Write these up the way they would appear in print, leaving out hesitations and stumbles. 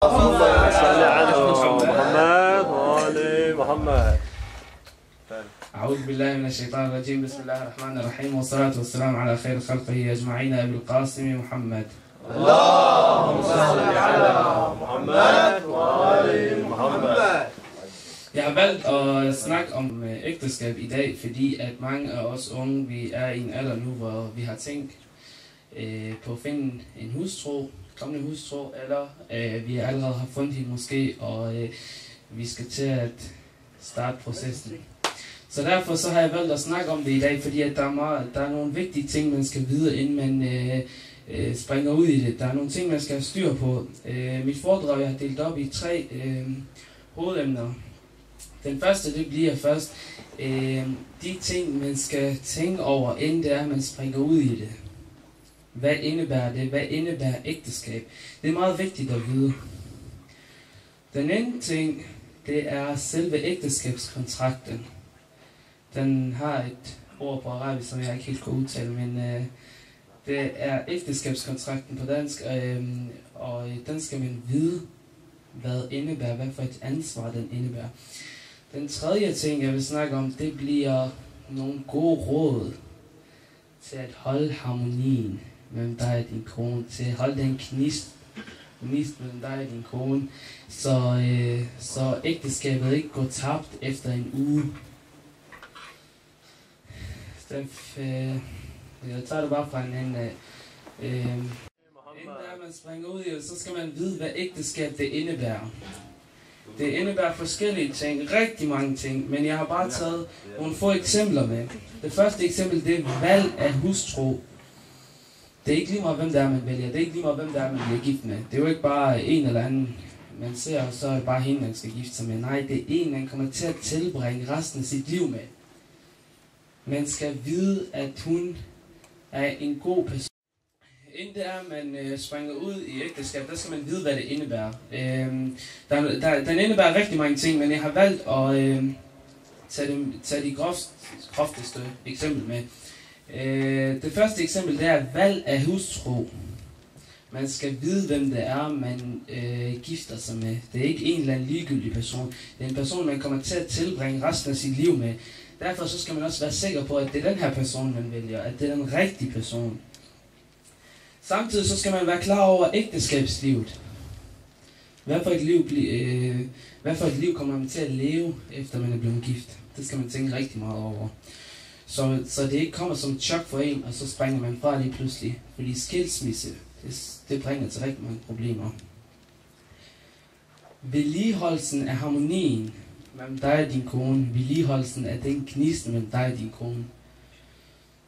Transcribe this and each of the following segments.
اللهم صل على محمد وآل محمد. أعوذ بالله من الشيطان الرجيم. بسم الله الرحمن الرحيم، والصلاة والسلام على خير خلقه أجمعين أبي القاسم محمد. اللهم صل على محمد وآل محمد. Jeg har valgt at snakke om ægteskab i dag, fordi at mange af os unge, vi er i en alder nu, hvor vi har tænkt på at finde en hustru, kommende hustru, eller vi allerede har fundet hende måske, og vi skal til at starte processen. Så derfor så har jeg valgt at snakke om det i dag, fordi at der er nogle vigtige ting, man skal vide, inden man springer ud i det. Der er nogle ting, man skal have styr på. Mit foredrag jeg har delt op i 3 hovedemner. Den første, det bliver først de ting, man skal tænke over, inden det er, man springer ud i det. Hvad indebærer det? Hvad indebærer ægteskab? Det er meget vigtigt at vide. Den anden ting, det er selve ægteskabskontrakten. Den har et ord på arabisk, som jeg ikke helt kan udtale, men det er ægteskabskontrakten på dansk, og den skal man vide, hvad indebærer, hvad for et ansvar den indebærer. Den tredje ting, jeg vil snakke om, det bliver nogle gode råd til at holde harmonien mellem dig og din kone, til at holde den gnist mellem dig og din kone, så ægteskabet ikke går tabt efter en uge. Jeg tager det bare fra en anden af. Inden man springer ud i det, så skal man vide, hvad ægteskab det indebærer. Det indebærer forskellige ting, rigtig mange ting, men jeg har bare taget nogle få eksempler med. Det første eksempel, det er valg af hustru. Det er ikke lige meget, hvem der er, man vælger. Det er ikke lige meget, hvem der er, man bliver gift med. Det er jo ikke bare en eller anden, man ser, og så er det bare hende, man skal gifte sig med. Nej, det er en, man kommer til at tilbringe resten af sit liv med. Man skal vide, at hun er en god person. Inden det er, man springer ud i ægteskab, der skal man vide, hvad det indebærer. Den indebærer rigtig mange ting, men jeg har valgt at tage de grofteste eksempel med. Det første eksempel, det er valg af hustru. Man skal vide, hvem det er, man gifter sig med. Det er ikke en eller anden ligegyldig person. Det er en person, man kommer til at tilbringe resten af sit liv med. Derfor så skal man også være sikker på, at det er den her person, man vælger. At det er den rigtige person. Samtidig så skal man være klar over ægteskabslivet. Hvad for et liv kommer man til at leve, efter man er blevet gift? Det skal man tænke rigtig meget over. Så det ikke kommer som et chok for en, og så springer man fra lige pludselig. Fordi skilsmisse, det bringer til rigtig mange problemer. Vedligeholdelsen af harmonien mellem dig og din kone. Vedligeholdelsen af den gnist mellem dig og din kone.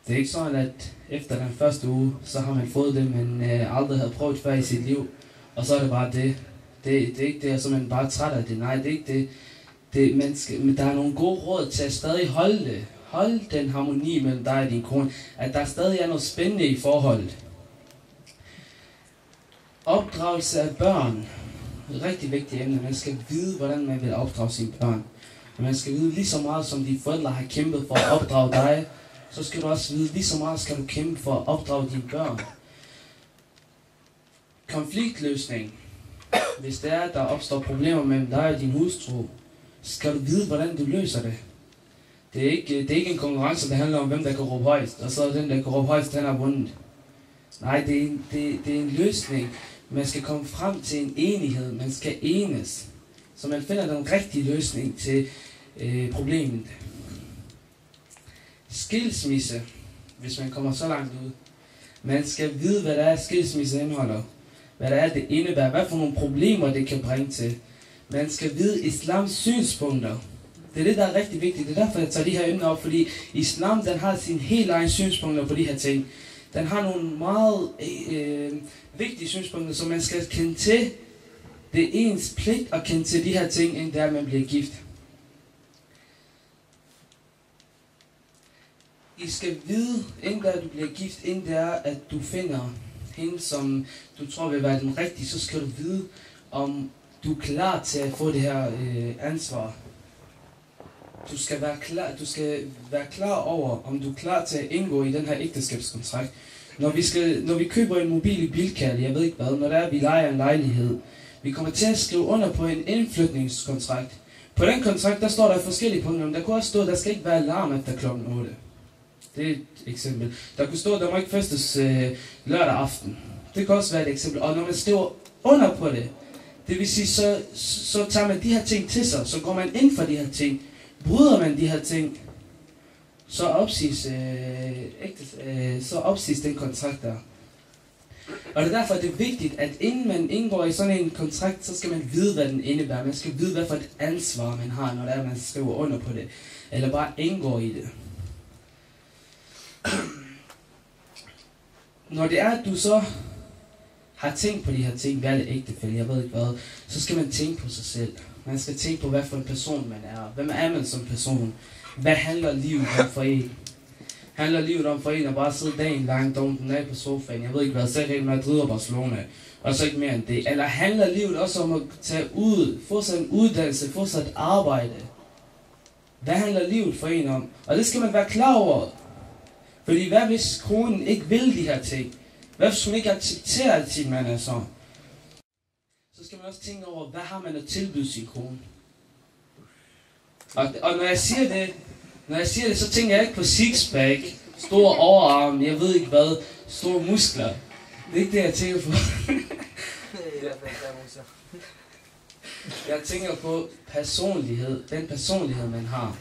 Det er ikke sådan, at efter den første uge, så har man fået det, man aldrig havde prøvet før i sit liv. Og så er det bare det. Det er ikke det, og så er man bare træt af det. Nej, det er ikke det. Men der er nogle gode råd til at stadig holde det. Hold den harmoni mellem dig og din kone. At der stadig er noget spændende i forholdet. Opdragelse af børn. Et rigtig vigtigt emne. Man skal vide, hvordan man vil opdrage sine børn. Man skal vide lige så meget, som de forældre har kæmpet for at opdrage dig. Så skal du også vide, lige så meget skal du kæmpe for at opdrage dine børn. Konfliktløsning. Hvis det er, der opstår problemer mellem dig og din hustru, skal du vide, hvordan du løser det. Det er ikke en konkurrence, der handler om, hvem der kan råbe højst, og så den, der kan råbe højst, den har vundet. Nej, det er en løsning. Man skal komme frem til en enighed. Man skal enes. Så man finder den rigtige løsning til problemet. Skilsmisse, hvis man kommer så langt ud. Man skal vide, hvad der er, skilsmisse indeholder. Hvad der er, det indebærer. Hvad for nogle problemer, det kan bringe til. Man skal vide islams synspunkter. Det er det, der er rigtig vigtigt. Det er derfor, jeg tager de her emner op, fordi islam, den har sine helt egen synspunkter på de her ting. Den har nogle meget vigtige synspunkter, som man skal kende til. Det er ens pligt at kende til de her ting, inden der man bliver gift. I skal vide, inden der du bliver gift, inden det er, at du finder hende, som du tror vil være den rigtige, så skal du vide, om du er klar til at få det her ansvar. Du skal være klar over, om du er klar til at indgå i den her ægteskabskontrakt. Når vi køber en mobil i Bilka, jeg ved ikke hvad, når der er, vi lejer en lejlighed, Vi kommer til at skrive under på en indflytningskontrakt. På den kontrakt, der står der forskellige punkter, men der kunne også stå, at der skal ikke være alarm efter klokken 8. Det er et eksempel. Der kunne stå, at der må ikke festes lørdag aften. Det kan også være et eksempel. Og når man skriver under på det, det vil sige, så tager man de her ting til sig, så går man ind for de her ting. Bryder man de her ting, så opsiges den kontrakt der. Og det er derfor, det er vigtigt, at inden man indgår i sådan en kontrakt, så skal man vide, hvad den indebærer. Man skal vide, hvad for et ansvar man har, når det er, man skriver under på det. Eller bare indgår i det. Når det er, at du så har tænkt på de her ting, hvad er det ægtefælle, jeg ved ikke hvad, så skal man tænke på sig selv. Man skal tænke på, hvad for en person man er. Hvem er man som person? Hvad handler livet om for en? Handler livet om for en at bare sidde dagen lang, dunken af på sofaen, jeg ved ikke hvad, selv Real Madrid og Barcelona, og så ikke mere end det. Eller handler livet også om at tage ud, få sig en uddannelse, få sig et arbejde? Hvad handler livet for en om? Og det skal man være klar over. Fordi hvad hvis konen ikke vil de her ting? Hvad hvis hun ikke accepterer, at sin mand er sådan? Så skal man også tænke over, hvad har man at tilbyde sin kone? Og når jeg siger det, så tænker jeg ikke på sixpack, store overarm, jeg ved ikke hvad, store muskler. Det er ikke det, jeg tænker på. Jeg tænker på personlighed, den personlighed, man har.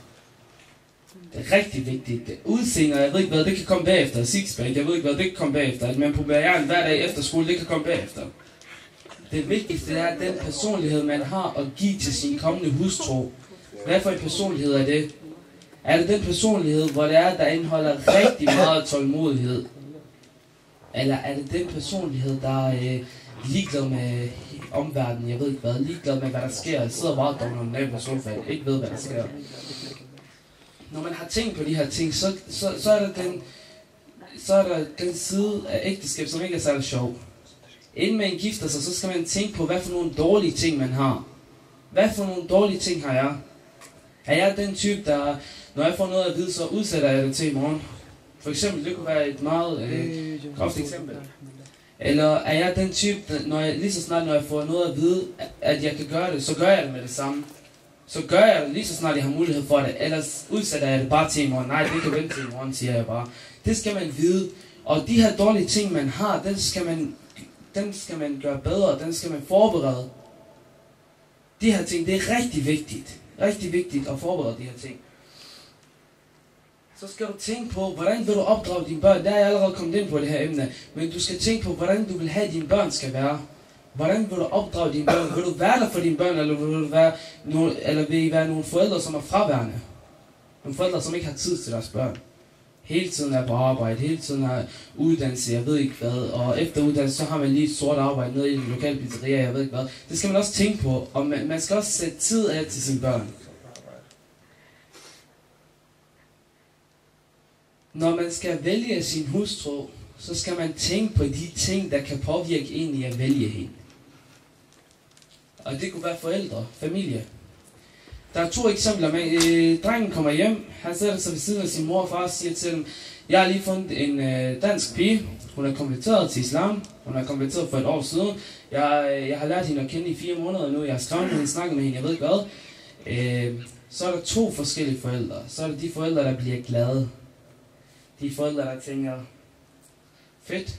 Det er rigtig vigtigt. Udseende, jeg ved ikke hvad, det kan komme bagefter. Sixpack, jeg ved ikke hvad, det kan komme bagefter. At man proberer jern hver dag efter skole, det kan komme bagefter. Det vigtigste er den personlighed, man har at give til sin kommende hustru. Hvad for en personlighed er det? Er det den personlighed, hvor det er, der indeholder rigtig meget tålmodighed? Eller er det den personlighed, der er ligeglad med omverdenen, jeg ved ikke hvad, ligeglad med, hvad der sker, sidder bare dog nede på sofaen, ikke ved, hvad der sker? Når man har tænkt på de her ting, så er der den side af ægteskab, som ikke er særlig sjov. Inden man gifter sig, så skal man tænke på, hvad for nogle dårlige ting man har. Hvad for nogle dårlige ting har jeg? Er jeg den type, der, når jeg får noget at vide, så udsætter jeg det til i morgen? For eksempel, det kunne være et meget groft eksempel. Eller er jeg den type, der, lige så snart når jeg får noget at vide, at jeg kan gøre det, så gør jeg det med det samme. Så gør jeg det lige så snart jeg har mulighed for det, ellers udsætter jeg det bare til i morgen. Nej, det kan vente til i morgen, siger jeg bare. Det skal man vide. Og de her dårlige ting, man har, den skal man gøre bedre, den skal man forberede. De her ting, det er rigtig vigtigt. Rigtig vigtigt at forberede de her ting. Så skal du tænke på, hvordan vil du opdrage dine børn. Der er jeg allerede kommet ind på det her emne. Men du skal tænke på, hvordan du vil have, at dine børn skal være. Hvordan vil du opdrage dine børn? Vil du være der for dine børn, eller vil I være nogle forældre, som er fraværende? Nogle forældre, som ikke har tid til deres børn. Hele tiden er på arbejde, hele tiden er uddannelse, jeg ved ikke hvad. Og efter uddannelse, så har man lige et sort arbejde nede i en lokal pizzeria, jeg ved ikke hvad. Det skal man også tænke på, og man skal også sætte tid af til sine børn. Når man skal vælge sin hustru, så skal man tænke på de ting, der kan påvirke en i at vælge hende. Og det kunne være forældre, familie. Der er 2 eksempler med. Drengen kommer hjem, han sætter sig ved siden af sin mor og far og siger til dem, jeg har lige fundet en dansk pige, hun er konverteret til islam, hun er konverteret for 1 år siden. Jeg har lært hende at kende i 4 måneder nu, jeg har skrevet med hende, snakket med hende, jeg ved ikke hvad. Så er der 2 forskellige forældre. Så er der de forældre, der bliver glade. De forældre, der tænker, fedt,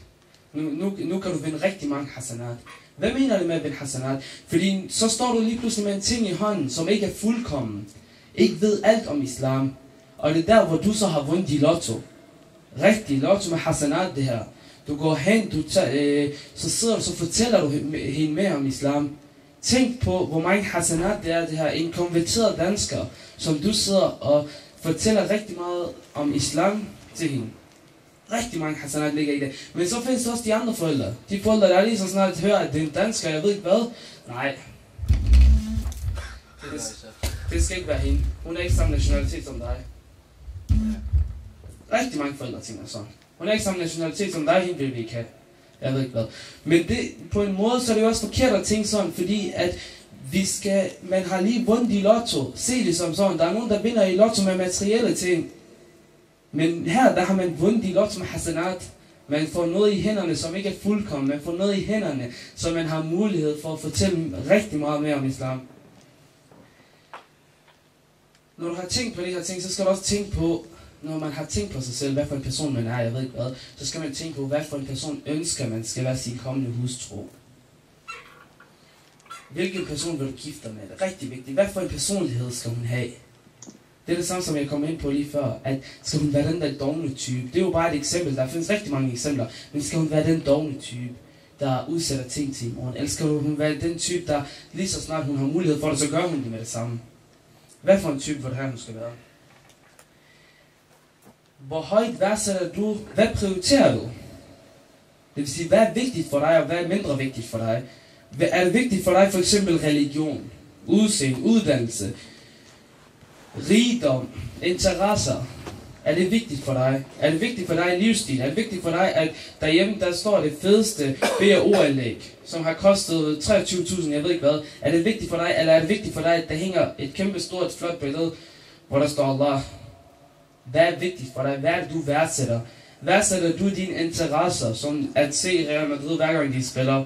nu kan du vinde rigtig mange hasanat. Hvad mener du med at vinde hasanat? Fordi så står du lige pludselig med en ting i hånden, som ikke er fuldkommen. Ikke ved alt om islam. Og det er der, hvor du så har vundet i lotto. Rigtig lotto med hasanat det her. Du går hen, så fortæller du hende mere om islam. Tænk på, hvor mange hasanat det er det her. En konverteret dansker, som du sidder og fortæller rigtig meget om islam til hende. Rigtig mange hasanat ligger i det. Men så findes der også de andre forældre. De forældre, der lige så snart hører, at det er en dansker, jeg ved ikke hvad. Nej. Det skal ikke være hende. Hun er ikke samme nationalitet som dig. Rigtig mange forældre tænker så. Hun er ikke samme nationalitet som dig, hende vil vi ikke have. Jeg ved ikke hvad. Men det, på en måde, så er det jo også forkert at tænke sådan, fordi at man har lige vundet i lotto. Se det som sådan. Der er nogen, der vinder i lotto med materielle ting. Men her, der har man vundet i lotto med hasanat. Man får noget i hænderne, som ikke er fuldkommen. Man får noget i hænderne, så man har mulighed for at fortælle rigtig meget mere om islam. Når du har tænkt på de her ting, så skal du også tænke på, når man har tænkt på sig selv, hvad for en person man er, jeg ved ikke hvad, så skal man tænke på, hvad for en person ønsker man skal være sin kommende hustru. Hvilken person vil du gifte dig med? Det er rigtig vigtigt. Hvad for en personlighed skal hun have? Det er det samme, som jeg kom ind på lige før, at skal hun være den der dovne type? Det er jo bare et eksempel, der findes rigtig mange eksempler, men skal hun være den dovne type, der udsætter ting til i morgen? Eller skal hun være den type, der lige så snart hun har mulighed for det, så gør hun det med det samme? Hvad for en type vil det her, hun skal være? Hvor højt værdsætter du? Hvad prioriterer du? Det vil sige, hvad er vigtigt for dig, og hvad er mindre vigtigt for dig? Er det vigtigt for dig for eksempel religion, udseende, uddannelse, rigdom, interesser? Er det vigtigt for dig? Er det vigtigt for dig livsstil? Er det vigtigt for dig, at derhjemme der står det fedeste B&O-anlæg, som har kostet 23.000, jeg ved ikke hvad? Er det vigtigt for dig, eller er det vigtigt for dig, at der hænger et kæmpe stort flot billede, hvor der står Allah? Hvad er vigtigt for dig? Hvad er det, du værdsætter? Værdsætter du dine interesser, som at se Real Madrid hver gang de spiller?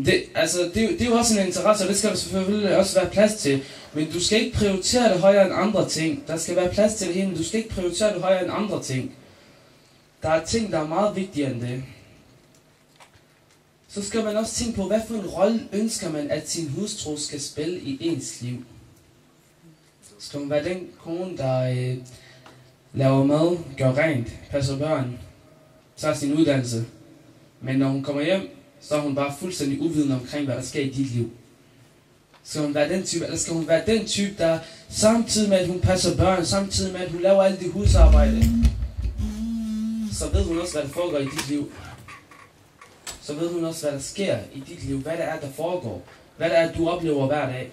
Det er jo også en interesse, og det skal der selvfølgelig også være plads til. Men du skal ikke prioritere det højere end andre ting. Der skal være plads til det hele, men du skal ikke prioritere det højere end andre ting. Der er ting, der er meget vigtigere end det. Så skal man også tænke på, hvad for en rolle ønsker man, at sin hustru skal spille i ens liv. Skal hun være den kone, der laver mad, gør rent, passer børn, tager sin uddannelse. Men når hun kommer hjem, så er hun bare fuldstændig uvidende omkring, hvad der sker i dit liv. Skal hun være den type, eller skal hun være den type, der samtidig med, at hun passer børn, samtidig med, at hun laver alt det husarbejde, så ved hun også, hvad der foregår i dit liv. Så ved hun også, hvad der sker i dit liv, hvad det er, der foregår, hvad det er, du oplever hver dag.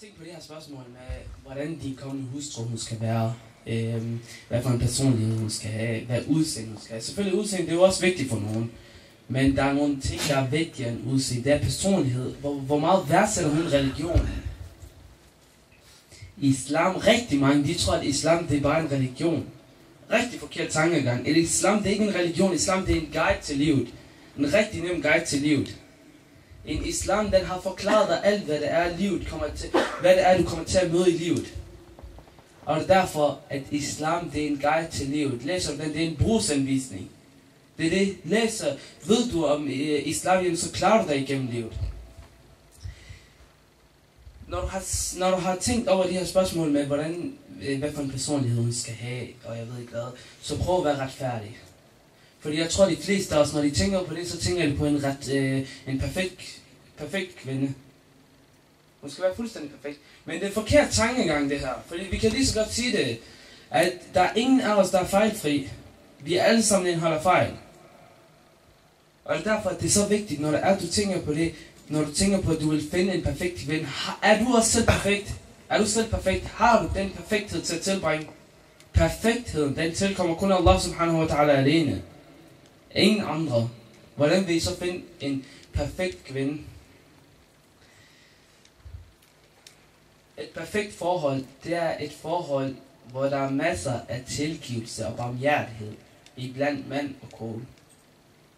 Tænk på det her spørgsmål med, hvordan din kommende hustru hun skal være. Hvad for en personlighed hun skal have, hvad udseende hun skal have. Selvfølgelig udseende, det er jo også vigtigt for nogen. Men der er nogle ting, der er vigtigere end udseende. Det er personlighed. Hvor meget værdsætter hun religion? Islam, rigtig mange, de tror, at islam det er bare en religion. Rigtig forkert tankegang. Islam det er ikke en religion, islam det er en guide til livet. En rigtig nem guide til livet. En islam, den har forklaret dig alt, hvad det er, livet kommer til, hvad det er, du kommer til at møde i livet. Og det er derfor, at islam det er en guide til livet. Læser du den, det er en brugsanvisning. Det er det, læser, ved du om islam, så klarer du dig igennem livet. Når du har tænkt over de her spørgsmål med, hvad for en personlighed hun skal have, og jeg ved ikke hvad, så prøv at være retfærdig. Fordi jeg tror, de fleste af os, når de tænker på det, så tænker de på en perfekt kvinde. Hun skal være fuldstændig perfekt. Men det er forkert tankegang, det her. Fordi vi kan lige så godt sige det, at der er ingen af os, der er fejlfri. Vi er alle sammen indeholder fejl. Og det er derfor, at det er så vigtigt, når du tænker på det, når du tænker på, at du vil finde en perfekt kvinde. Er du også selv perfekt? Er du selv perfekt? Har du den perfekthed til at tilbringe? Perfektheden, den tilkommer kun Allah subhanahu wa ta'ala alene. Ingen andre. Hvordan vil I så finde en perfekt kvinde? Et perfekt forhold, det er et forhold, hvor der er masser af tilgivelse og barmhjertighed iblandt mand og kone.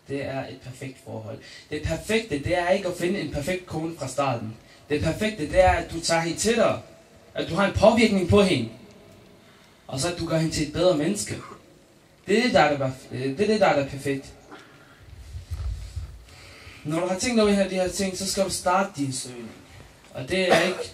Det er et perfekt forhold. Det perfekte, det er ikke at finde en perfekt kone fra starten. Det perfekte, det er, at du tager hende til dig. At du har en påvirkning på hende. Og så at du gør hende til et bedre menneske. Det er det, der er perfekt. Når du har tænkt over de her ting, så skal du starte din søgning. Og det er ikke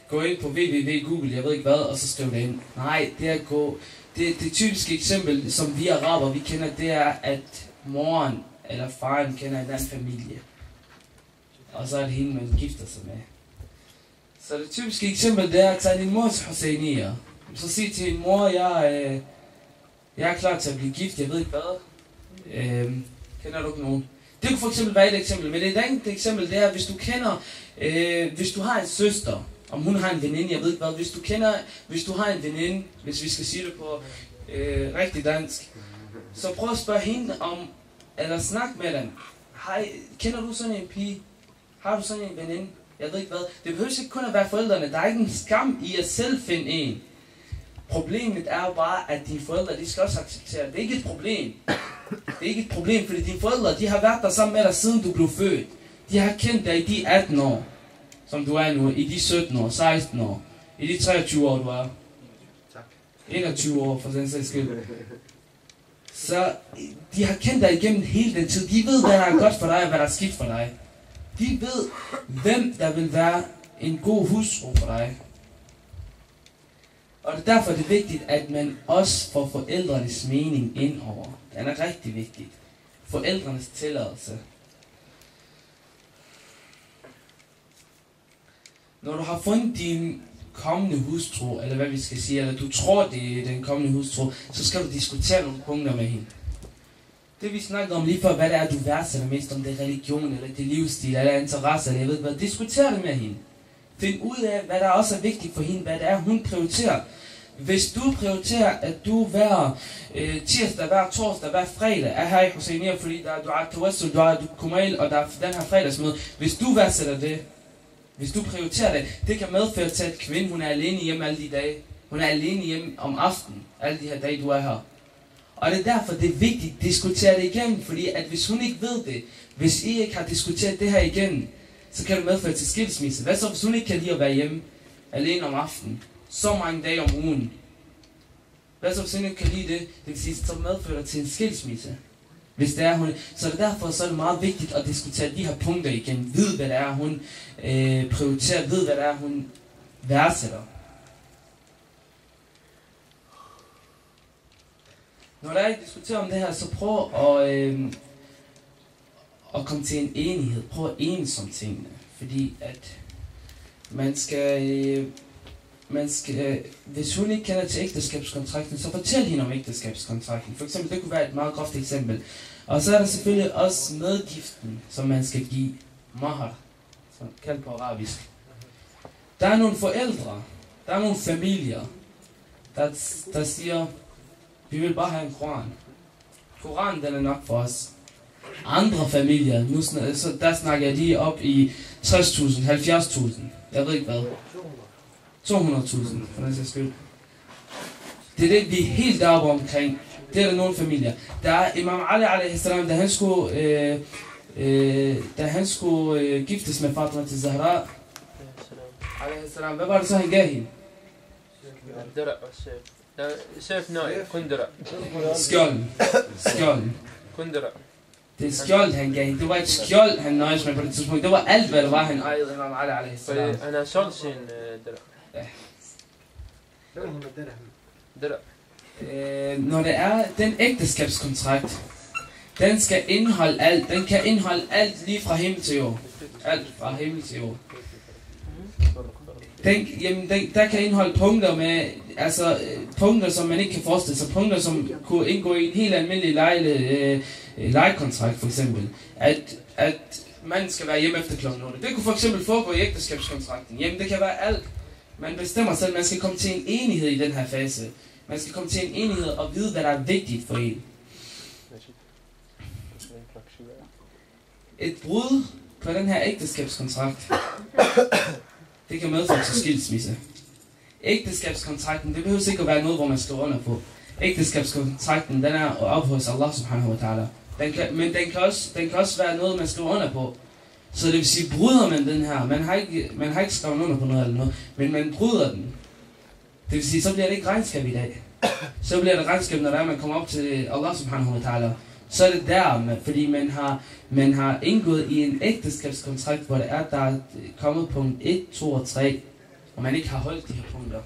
gå ind på www.google, jeg ved ikke hvad, og så skrive det ind. Nej, det er at gå. Det typiske eksempel, som vi araber, vi kender, det er, at moren eller faren kender en anden familie. Og så er det hende, man gifter sig med. Så det typiske eksempel, det er at tage din mors Husseinier. Så sig til din mor, jeg er klar til at blive gift, jeg ved ikke hvad. Kender du ikke nogen? Det kunne for eksempel være et eksempel, men det andet eksempel, det er, hvis du har en søster, om hun har en veninde, jeg ved ikke hvad, hvis du har en veninde, hvis vi skal sige det på rigtig dansk, så prøv at spørge hende om, eller snak med dem. Kender du sådan en pige? Har du sådan en veninde? Jeg ved ikke hvad. Det behøver ikke kun at være forældrene. Der er ikke en skam i at selv finde en. Problemet er jo bare, at dine forældre, de skal også acceptere. Det er ikke et problem. Det er ikke et problem, fordi dine forældre, de har været der sammen med dig, siden du blev født. De har kendt dig i de 18 år, som du er nu, i de 17 år, 16 år, i de 23 år, du er. 21 år, for den sags skyld. Så de har kendt dig igennem hele den tid. De ved, hvad der er godt for dig, og hvad der er skidt for dig. De ved, hvem der vil være en god hustru for dig. Og det er derfor det er vigtigt, at man også får forældrenes mening ind over. Den er rigtig vigtigt. Forældrenes tilladelse. Når du har fundet din kommende hustru, eller hvad vi skal sige, eller du tror, det er den kommende hustru, så skal du diskutere nogle punkter med hende. Det vi snakker om lige før, hvad det er, du værdsætter mest, om det er religion, eller det er livsstil, eller interesse, eller jeg ved hvad. Diskuter det med hende. Find ud af, hvad der også er vigtigt for hende, hvad det er, hun prioriterer. Hvis du prioriterer, at du hver tirsdag, hver torsdag, hver fredag er her i Husseiniya, fordi der er tawassul, du har kumail, og der er den her fredagsmøde. Hvis du værdsætter det, hvis du prioriterer det, det kan medføre til, at kvinden, hun er alene hjemme alle de dage. Hun er alene hjemme om aftenen, alle de her dage, du er her. Og det er derfor, det er vigtigt at diskutere det igennem, fordi at hvis hun ikke ved det, hvis I ikke har diskuteret det her igen, så kan det medføre til skilsmisse. Hvad så, hvis hun ikke kan lide at være hjemme alene om aftenen, så mange dage om ugen? Hvad så, hvis hun ikke kan lide det, det vil sige, så medfører det til en skilsmisse. Hvis det er hun, så det er derfor, så er det meget vigtigt at diskutere de her punkter igen. Ved, hvad det er, hun prioriterer. Ved, hvad det er, hun værdsætter. Når der er diskuterer om det her, så prøv at komme til en enighed. Prøv at enes om tingene. Fordi at man skal, hvis hun ikke kender til ægteskabskontrakten, så fortæl hende om ægteskabskontrakten. For eksempel, det kunne være et meget groft eksempel. Og så er der selvfølgelig også medgiften, som man skal give. Mahar, som kaldt på arabisk. Der er nogle forældre, der er nogle familier, der siger, vi vil bare have en Koran. Koran, den er nok for os. Andre familier, nu der snakker jeg lige op i 60.000, 70.000. Jeg ved ikke hvad. 200.000, for den sags skyld. Det er det, vi er helt deroppe omkring. Det er der nogle familier. Der er Imam Ali a.s., da han skulle giftes med Fatima til Zahra a.s., hvad var det så, han gav hende? Skjolden. Det er skjold, han gav hende. Det var et skjold, han nøjes med på det tidspunkt. Det var alt, hvad der var, han ejede Imam Ali a.s. Han har solgt sin når det er den ægteskabskontrakt, den skal indeholde alt. Den kan indeholde alt lige fra himmel til jord. Alt fra himmel til jord. Der kan indeholde punkter med, altså punkter, som man ikke kan forestille sig. Punkter, som kunne indgå i en helt almindelig lejekontrakt, for eksempel. At man skal være hjemme efter klokken 8. Det kunne for eksempel foregå i ægteskabskontrakten. Jamen, det kan være alt. Man bestemmer selv, man skal komme til en enighed i den her fase. Man skal komme til en enighed og vide, hvad der er vigtigt for en. Et brud på den her ægteskabskontrakt, det kan medføre til skilsmisse. Ægteskabskontrakten, det behøver ikke at være noget, hvor man skriver under på. Ægteskabskontrakten, den er op hos Allah subhanahu wa ta'ala. Men den kan også være noget, man skriver under på. Så det vil sige, bryder man den her, man har ikke skrevet under på noget eller noget, men man bryder den. Det vil sige, så bliver det ikke regnskab i dag. Så bliver det regnskab, når man kommer op til Allah subhanahu wa ta'ala. Så er det der, fordi man har indgået i en ægteskabskontrakt, hvor det er, der er kommet punkt 1, 2 og 3, og man ikke har holdt de her punkter.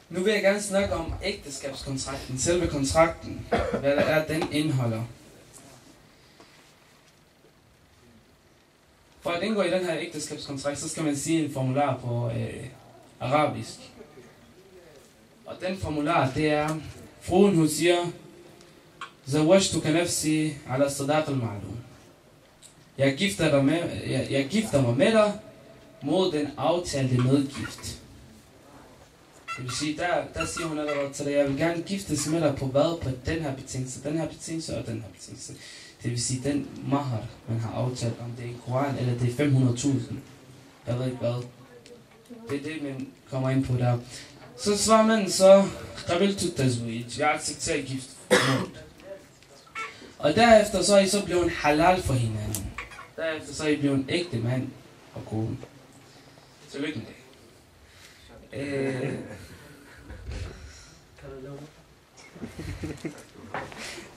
Nu vil jeg gerne snakke om ægteskabskontrakten, selve kontrakten, hvad det er, den indeholder. For at indgå i den her ægteskabskontrakt, så skal man sige en formular på arabisk. Og den formular, det er, fruen hun siger, Zawajtuka nafsi ala sadaq al-ma'lum. Jeg gifter mig med dig mod den aftalte medgift. Det vil sige, der siger hun allerede til dig, jeg vil gerne giftes med dig på hvad? På den her betingelse og den her betingelse. Det vil sige, den mahar, man har aftalt, om det er i Koran, eller det er 500.000. Jeg ved ikke hvad. Det er det, man kommer ind på der. Så svarer man så, qabiltu tazwij, jeg accepterer gift. Og derefter så er I så blevet halal for hinanden. Derefter så er I blevet en ægte mand og kone. Tillykke med det.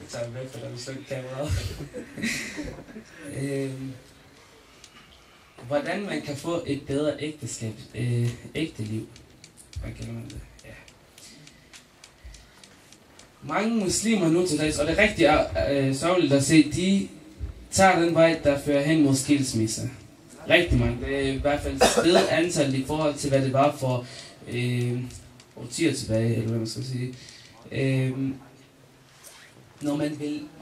Det tager jeg væk, for der vil slukke kameraet. Hvordan man kan få et bedre ægteskab, ægteliv. Hvad kalder man det? Ja. Mange muslimer nu til dags, og det er rigtig sørgeligt at se, de tager den vej, der fører hen mod skilsmisse. Rigtig mange. Det er i hvert fald stedet antal i forhold til, hvad det var for årtier tilbage, eller hvad man skal sige.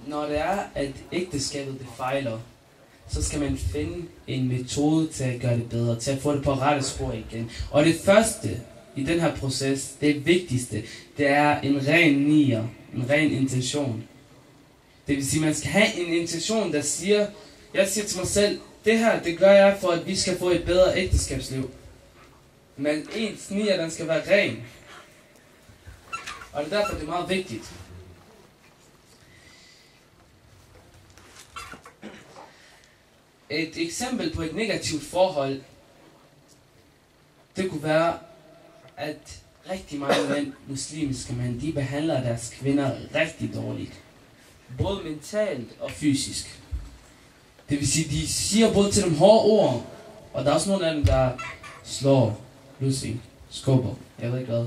Når det er, at ægteskabet det fejler, så skal man finde en metode til at gøre det bedre, til at få det på rette spor igen. Og det første i den her proces, det vigtigste, det er en ren nier, en ren intention. Det vil sige, man skal have en intention, der siger, jeg siger til mig selv, det her, det gør jeg for, at vi skal få et bedre ægteskabsliv. Men ens nier, den skal være ren. Og det er derfor, det er meget vigtigt. Et eksempel på et negativt forhold, det kunne være, at rigtig mange mænd, muslimske mænd, de behandler deres kvinder rigtig dårligt. Både mentalt og fysisk. Det vil sige, de siger både til dem hårde ord, og der er også nogle af dem, der slår, lussing, skubber, jeg ved ikke hvad.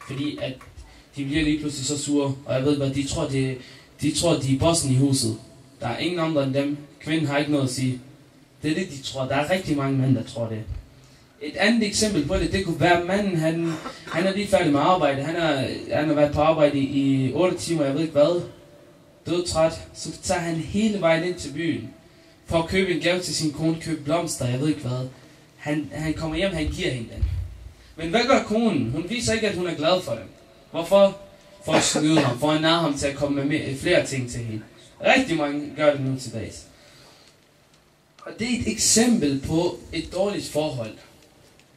Fordi at de bliver lige pludselig så sure, og jeg ved hvad, de tror, de er bossen i huset. Der er ingen andre end dem. Kvinden har ikke noget at sige. Det er det, de tror. Der er rigtig mange mænd, der tror det. Et andet eksempel på det, det kunne være, at manden, han er lige færdig med arbejde. Han har været på arbejde i 8 timer, jeg ved ikke hvad. Dødtræt. Så tager han hele vejen ind til byen. For at købe en gave til sin kone, købe blomster, jeg ved ikke hvad. Han kommer hjem, han giver hende den. Men hvad gør konen? Hun viser ikke, at hun er glad for dem. Hvorfor? For at snyde ham, for at narre ham til at komme med flere ting til hende. Rigtig mange gør det nu til dags. Og det er et eksempel på et dårligt forhold.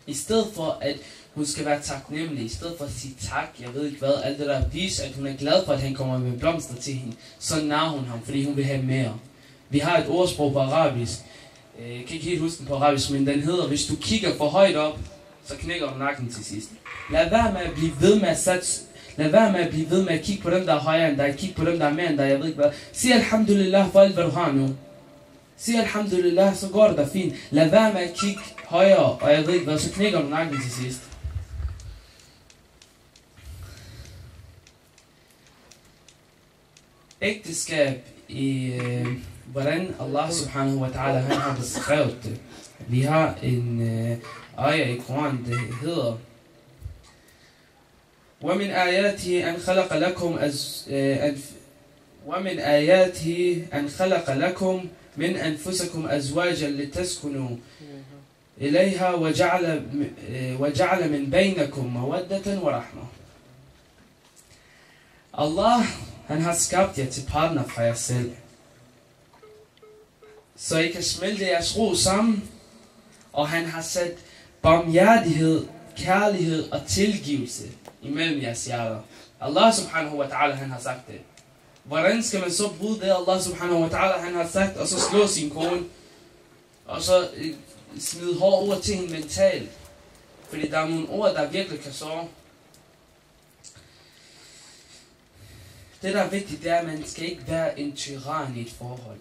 I stedet for at hun skal være taknemmelig, i stedet for at sige tak, jeg ved ikke hvad, alt det der viser, at hun er glad for, at han kommer med blomster til hende, så narrer hun ham, fordi hun vil have mere. Vi har et ordsprog på arabisk, jeg kan ikke helt huske den på arabisk, men den hedder, hvis du kigger for højt op, så knækker du nakken til sidst. Lad være med at blive ved med at satse. Lad være med at blive ved med at kigge på dem, der er højere end dig, kigge på dem, der er mere end dig, jeg ved ikke hvad. Sig alhamdulillah for alt, hvad du har nu. Sig alhamdulillah, så går det da fint. Lad være med at kigge højere, og jeg ved ikke hvad, så knækker du nakken til sidst. Ægteskab i hvordan Allah subhanahu wa ta'ala han har beskrevet det. Vi har en ayah i Koran, det hedder ومن آياته أن خلق لكم من أنفسكم أزواجا لتسكنوا إليها وجعل من بينكم مودة ورحمة. Allah, han har skabt jer til partner fra jer selv, så I kan smelte jeres ro sammen, og han har sat barmhjertighed, kærlighed og tilgivelse imellem jeres hjerter. Allah subhanahu wa ta'ala, han har sagt det. Hvordan skal man så bryde det, Allah subhanahu wa ta'ala, han har sagt, og så slå sin kone, og så smide hårde ord til hende mentalt? Fordi der er nogle ord, der virkelig kan såre. Det, der er vigtigt, det er, at man skal ikke være en tyran i et forhold.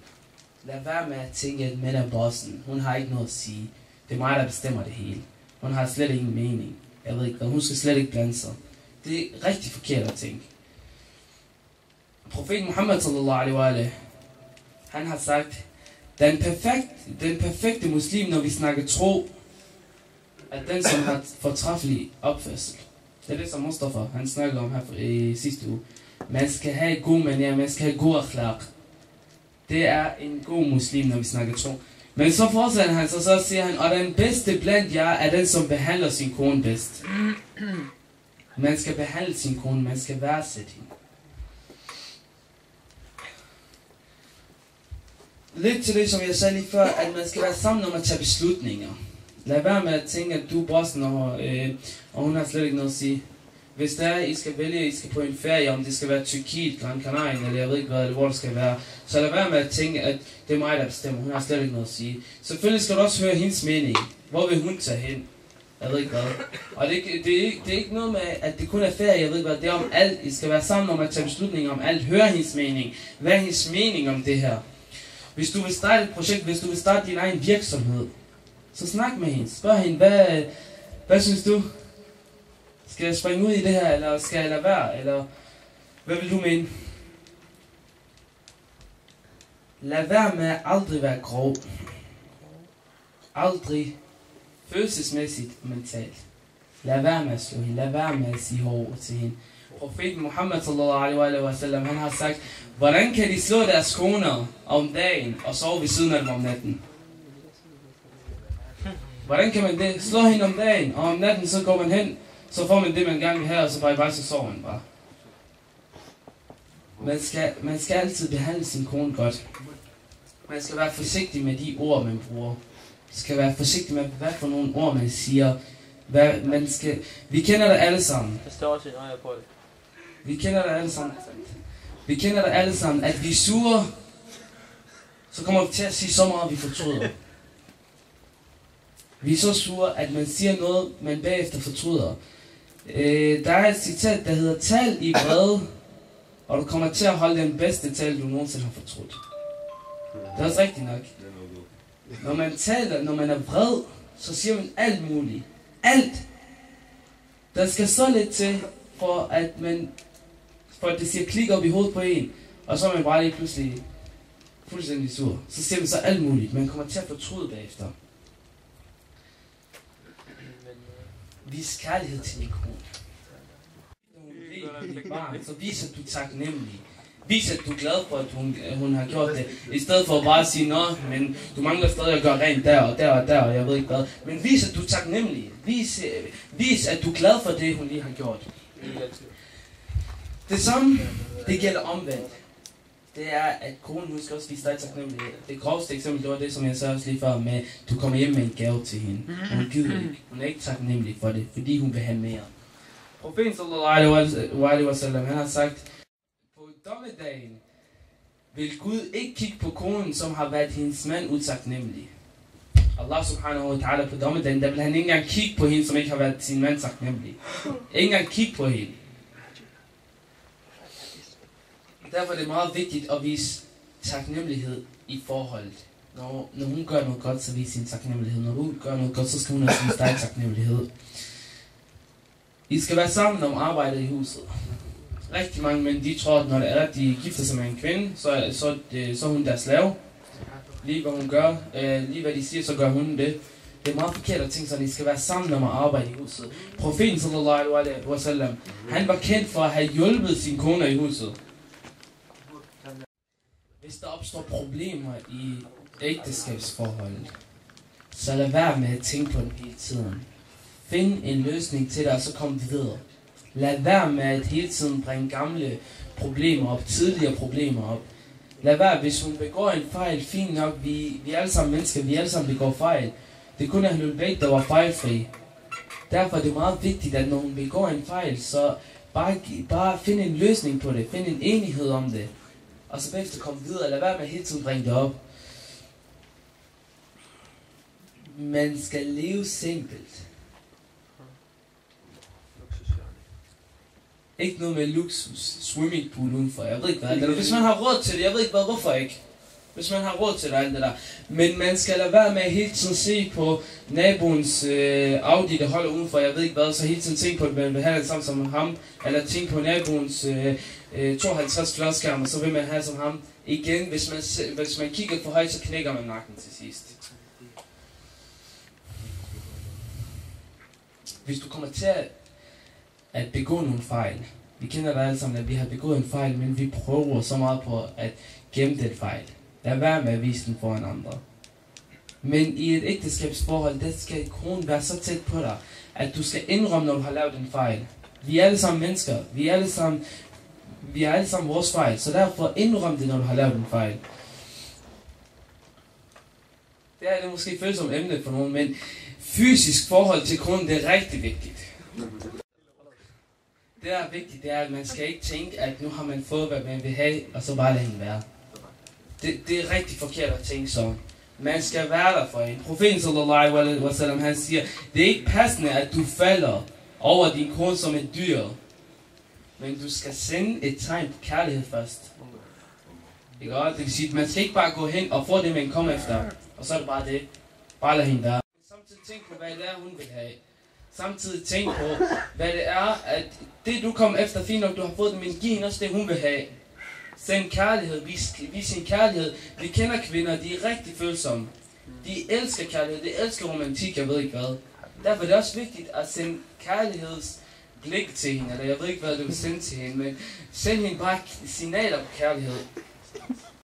Lad være med at tænke, at mænd er bossen. Hun har ikke noget at sige. Det er mig, der bestemmer det hele. Hun har slet ingen mening. Jeg ved ikke hvad. Hun skal slet ikke blande sig. Det er rigtig forkert at tænke. Profeten Muhammad sallallahu alaihi wa alaihi, han har sagt, den perfekte muslim, når vi snakker tro, er den, som har fortræffelig opførsel. Det er det, som Mustafa han snakker om her i sidste uge. Man skal have god manier, man skal have god akhlaq. Det er en god muslim, når vi snakker tro. Men så fortsætter han, så siger han, og den bedste blandt jer er den, som behandler sin kone bedst. Man skal behandle sin kone, man skal værdsætte hende. Lidt til det, som jeg sagde lige før, at man skal være sammen om at tage beslutninger. Lad være med at tænke, at du er bossen, og hun har slet ikke noget at sige. Hvis der I skal vælge, I skal på en ferie, om det skal være Tyrkiet, Gran Canaria, eller jeg ved ikke hvad, eller hvor det skal være, så lad være med at tænke, at det er mig, der bestemmer. Hun har slet ikke noget at sige. Selvfølgelig skal du også høre hendes mening. Hvor vil hun tage hen? Jeg ved ikke hvad. Og det er ikke noget med, at det kun er ferie, jeg ved ikke hvad. Det er om alt. I skal være sammen om at tage beslutninger om alt. Hør hendes mening. Hvad er hendes mening om det her? Hvis du vil starte et projekt, hvis du vil starte din egen virksomhed, så snak med hende. Spørg hende, hvad synes du? Skal jeg springe ud i det her, eller skal jeg lade være? Eller hvad vil du mene? Lad være med at aldrig være grov. Aldrig følelsesmæssigt mentalt. Lad være med at slå hende. Lad være med at sige hårde ord til hende. Profeten Muhammad sallallahu alaihi wa sallam, han har sagt, hvordan kan de slå deres koner om dagen og sove ved siden af dem om natten? Hvordan kan man det? Slå hende om dagen, og om natten så går man hen, så får man det man gerne vil have, og så bare så sover man bare. Man skal altid behandle sin kone godt. Man skal være forsigtig med de ord, man bruger. Man skal være forsigtig med, hvad for nogle ord man siger. Vi kender det alle sammen. Vi kender det alle sammen. Vi kender det alle sammen, at vi er sure, så kommer vi til at sige så meget, vi fortryder. Vi er så sure, at man siger noget, man bagefter fortryder. Der er et citat, der hedder, tal i vrede, og du kommer til at holde den bedste tal, du nogensinde har fortrudt. Det er også rigtigt nok. Når man taler, når man er vred, så siger man alt muligt. Alt! Der skal så lidt til, for at det siger klik op i hovedet på en, og så er man bare lige pludselig fuldstændig sur. Så siger man så alt muligt. Man kommer til at fortryde bagefter. Vis kærlighed til din kone. Så vis, at du er taknemmelig. Vis, at du er glad for, at hun har gjort det. I stedet for at bare sige, nå, men du mangler stadig at gøre rent der og der og der, og jeg ved ikke hvad. Men vis, at du er taknemmelig. Vis, at du er glad for det, hun lige har gjort. Det samme, det gælder omvendt. Det er, at konen, hun skal også vise dig taknemmelighed. Det groveste eksempel, det var det, som jeg sagde også lige før, med, du kommer hjem med en gave til hende. Hun gider ikke. Hun er ikke taknemmelig for det, fordi hun vil have mere. Profeten sallallahu alaihi wa sallam, han har sagt, på dommedagen vil Gud ikke kigge på konen, som har været hendes mand utaknemmelig. Allah subhanahu wa ta'ala på dommedagen, der vil han ikke engang kigge på hende, som ikke har været sin mand taknemmelig. Ikke engang kigge på hende. Derfor er det meget vigtigt at vise taknemmelighed i forholdet. Når hun gør noget godt, så vis sin taknemmelighed. Når du gør noget godt, så skal hun også vise dig taknemmelighed. I skal være sammen om arbejdet i huset. Rigtig mange mænd, de tror, at når det er, at de gifter sig med en kvinde, så er hun deres slave. Lige hvad hun gør, lige hvad de siger, så gør hun det. Det er meget forkert at tænke sådan, at I skal være sammen om at arbejde i huset. Profeten sallallahu alaihi wa sallam, han var kendt for at have hjulpet sine koner i huset. Hvis der opstår problemer i ægteskabsforholdet, så lad være med at tænke på dem hele tiden. Find en løsning til det, og så kom videre. Lad være med at hele tiden bringe gamle problemer op, tidligere problemer op. Lad være, hvis hun begår en fejl, fint nok, vi er alle sammen mennesker, vi alle sammen begår fejl. Det kun er Ahlul Bayt, der var fejlfri. Derfor er det meget vigtigt, at når hun begår en fejl, så bare find en løsning på det, find en enighed om det. Og så bagefter komme videre, lad være med at hele tiden bringe det op. Man skal leve simpelt. Ikke noget med luksus, swimmingpool udenfor, jeg ved ikke hvad. Eller hvis man har råd til det, jeg ved ikke hvad, hvorfor ikke? Hvis man har råd til det, alt det der. Men man skal lade være med at hele tiden se på naboens Audi, der holder udenfor, jeg ved ikke hvad. Så hele tiden tænke på, at man vil have det samme som ham. Eller tænke på naboens 52 flotskærmer, så vil man have som ham. Igen, hvis man kigger for højt, så knækker man nakken til sidst. Hvis du kommer til at begå nogle fejl. Vi kender det alle sammen, at vi har begået en fejl, men vi prøver så meget på at gemme den fejl. Lad være med at vise den foran andre. Men i et ægteskabsforhold, der skal konen være så tæt på dig, at du skal indrømme, når du har lavet en fejl. Vi er alle sammen mennesker. Vi er alle sammen vores fejl, så derfor indrøm det, når du har lavet en fejl. Det er måske følsomt emne for nogen, men fysisk forhold til konen, det er rigtig vigtigt. Det er vigtigt, det er, at man skal ikke tænke, at nu har man fået, hvad man vil have, og så bare lade hende være. Det er rigtig forkert at tænke sådan. Man skal være der for hende. Profeten sallallahu alaihi wa sallam, han siger, det er ikke passende, at du falder over din kone som et dyr. Men du skal sende et tegn på kærlighed først. Ikke? Det vil sige, at man skal ikke bare gå hen og få det, man kommer efter. Og så er det bare det. Bare lad hende være. Samtidig tænk på, hvad det er, hun vil have. Samtidig tænk på, hvad det er, at det du kommer efter, fint nok, du har fået det, men giv hende også det, hun vil have. Send kærlighed, vis sin kærlighed. Vi kender kvinder, de er rigtig følsomme. De elsker kærlighed, de elsker romantik, jeg ved ikke hvad. Derfor er det også vigtigt at sende kærlighedsblik til hende, eller jeg ved ikke hvad du vil sende til hende, men send hende bare signaler på kærlighed.